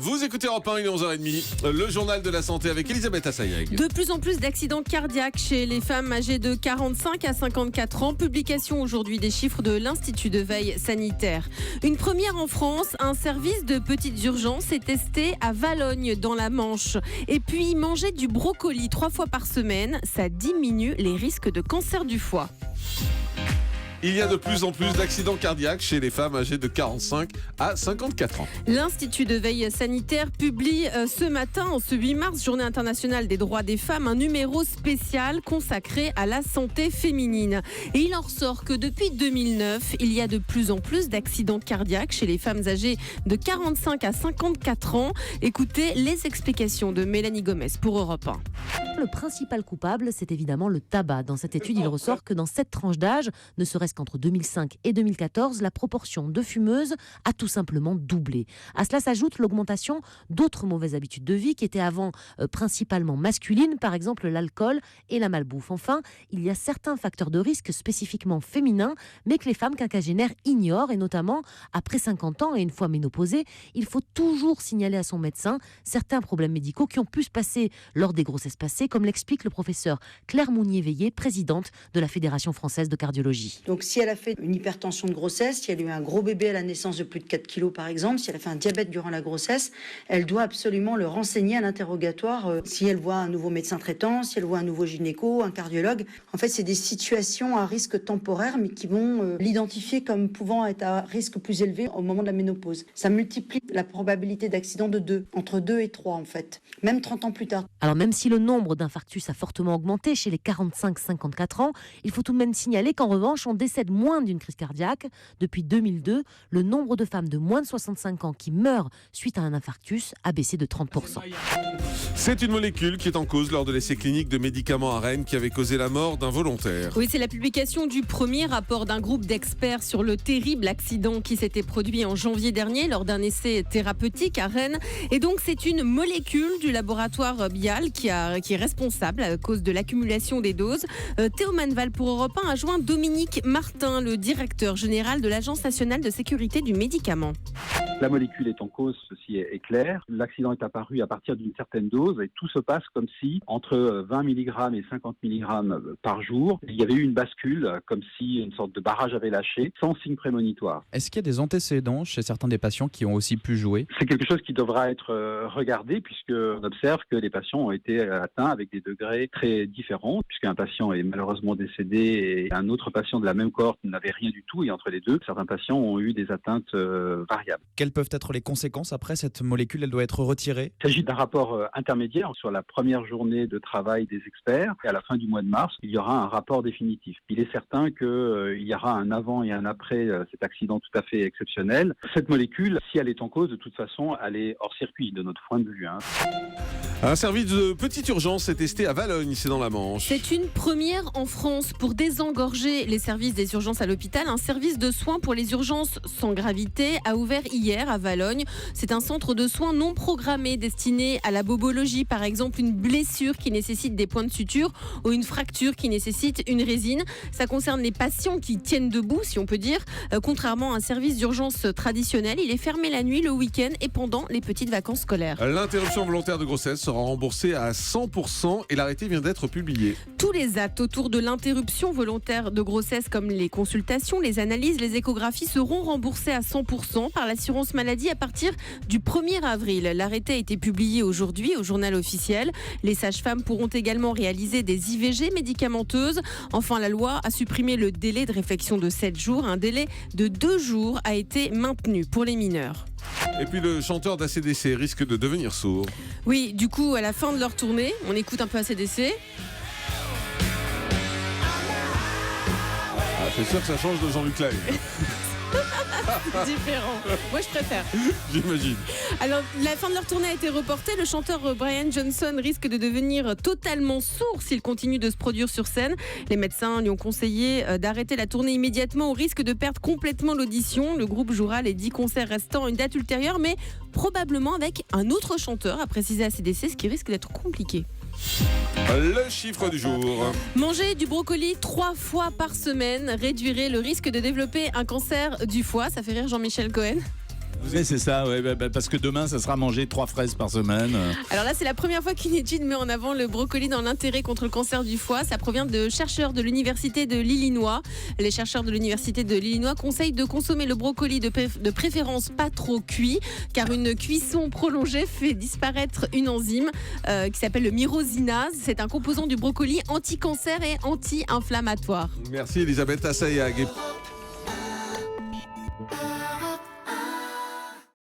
Vous écoutez Europe 1, il est 11h30, le journal de la santé avec Elisabeth Assayag. De plus en plus d'accidents cardiaques chez les femmes âgées de 45 à 54 ans. Publication aujourd'hui des chiffres de l'Institut de veille sanitaire. Une première en France, un service de petites urgences est testé à Valognes dans la Manche. Et puis manger du brocoli 3 fois par semaine, ça diminue les risques de cancer du foie. Il y a de plus en plus d'accidents cardiaques chez les femmes âgées de 45 à 54 ans. L'Institut de veille sanitaire publie ce matin, ce 8 mars, Journée internationale des droits des femmes, un numéro spécial consacré à la santé féminine. Et il en ressort que depuis 2009, il y a de plus en plus d'accidents cardiaques chez les femmes âgées de 45 à 54 ans. Écoutez les explications de Mélanie Gomez pour Europe 1. Le principal coupable, c'est évidemment le tabac. Dans cette étude, il ressort que dans cette tranche d'âge, ne serait-ce qu'entre 2005 et 2014, la proportion de fumeuses a tout simplement doublé. À cela s'ajoute l'augmentation d'autres mauvaises habitudes de vie qui étaient avant principalement masculines, par exemple l'alcool et la malbouffe. Enfin, il y a certains facteurs de risque spécifiquement féminins, mais que les femmes quinquagénaires ignorent, et notamment après 50 ans et une fois ménopausées, il faut toujours signaler à son médecin certains problèmes médicaux qui ont pu se passer lors des grossesses passées, comme l'explique le professeur Claire Mounier-Veillé, présidente de la Fédération française de cardiologie. Donc si elle a fait une hypertension de grossesse, si elle a eu un gros bébé à la naissance de plus de 4 kilos par exemple, si elle a fait un diabète durant la grossesse, elle doit absolument le renseigner à l'interrogatoire si elle voit un nouveau médecin traitant, si elle voit un nouveau gynéco, un cardiologue. En fait, c'est des situations à risque temporaire, mais qui vont l'identifier comme pouvant être à risque plus élevé au moment de la ménopause. Ça multiplie la probabilité d'accident de 2, entre 2 et 3 en fait, même 30 ans plus tard. Alors même si le nombre d'infarctus a fortement augmenté chez les 45-54 ans, il faut tout de même signaler qu'en revanche, on décède moins d'une crise cardiaque. Depuis 2002, le nombre de femmes de moins de 65 ans qui meurent suite à un infarctus a baissé de 30%. C'est une molécule qui est en cause lors de l'essai clinique de médicaments à Rennes qui avait causé la mort d'un volontaire. Oui, c'est la publication du premier rapport d'un groupe d'experts sur le terrible accident qui s'était produit en janvier dernier lors d'un essai thérapeutique à Rennes. Et donc, c'est une molécule du laboratoire Bial qui est responsable à cause de l'accumulation des doses. Théo Manval pour Europe 1 a joint Dominique Martin, le directeur général de l'Agence nationale de sécurité du médicament. La molécule est en cause, ceci est clair. L'accident est apparu à partir d'une certaine dose et tout se passe comme si, entre 20 mg et 50 mg par jour, il y avait eu une bascule, comme si une sorte de barrage avait lâché, sans signe prémonitoire. Est-ce qu'il y a des antécédents chez certains des patients qui ont aussi pu jouer ? C'est quelque chose qui devra être regardé, puisqu'on observe que les patients ont été atteints avec des degrés très différents, puisqu'un patient est malheureusement décédé et un autre patient de la même cohorte n'avait rien du tout, et entre les deux, certains patients ont eu des atteintes variables. Quelles peuvent être les conséquences après cette molécule ? Elle doit être retirée ? Il s'agit d'un rapport intermédiaire sur la première journée de travail des experts, et à la fin du mois de mars, il y aura un rapport définitif. Il est certain qu'il y aura un avant et un après cet accident tout à fait exceptionnel. Cette molécule, si elle est en cause, de toute façon, elle est hors circuit de notre point de vue. Un service de petite urgence est testé à Valognes, c'est dans la Manche. C'est une première en France pour désengorger les services des urgences à l'hôpital. Un service de soins pour les urgences sans gravité a ouvert hier à Valognes. C'est un centre de soins non programmé destiné à la bobologie, par exemple une blessure qui nécessite des points de suture ou une fracture qui nécessite une résine. Ça concerne les patients qui tiennent debout, si on peut dire. Contrairement à un service d'urgence traditionnel, il est fermé la nuit, le week-end et pendant les petites vacances scolaires. L'interruption volontaire de grossesse sera remboursée à 100% et l'arrêté vient d'être publié. Tous les actes autour de l'interruption volontaire de grossesse, comme les consultations, les analyses, les échographies, seront remboursés à 100% par l'assurance maladie à partir du 1er avril. L'arrêté a été publié aujourd'hui au journal officiel. Les sages-femmes pourront également réaliser des IVG médicamenteuses. Enfin, la loi a supprimé le délai de réflexion de 7 jours. Un délai de 2 jours a été maintenu pour les mineurs. Et puis le chanteur d'ACDC risque de devenir sourd. Oui, du coup, à la fin de leur tournée, on écoute un peu ACDC. C'est sûr que ça change de Jean-Luc Lahaye. Différent. Moi, je préfère. J'imagine. Alors, la fin de leur tournée a été reportée. Le chanteur Brian Johnson risque de devenir totalement sourd s'il continue de se produire sur scène. Les médecins lui ont conseillé d'arrêter la tournée immédiatement au risque de perdre complètement l'audition. Le groupe jouera les 10 concerts restants à une date ultérieure, mais probablement avec un autre chanteur, a précisé ACDC, ce qui risque d'être compliqué. Le chiffre du jour. Manger du brocoli 3 fois par semaine réduirait le risque de développer un cancer du foie. Ça fait rire Jean-Michel Cohen. Oui, c'est ça, ouais, parce que demain, ça sera manger 3 fraises par semaine. Alors là, c'est la première fois qu'une étude met en avant le brocoli dans l'intérêt contre le cancer du foie. Ça provient de chercheurs de l'Université de l'Illinois. Les chercheurs de l'Université de l'Illinois conseillent de consommer le brocoli de préférence pas trop cuit, car une cuisson prolongée fait disparaître une enzyme qui s'appelle le myrosinase. C'est un composant du brocoli anti-cancer et anti-inflammatoire. Merci Elisabeth Assayag.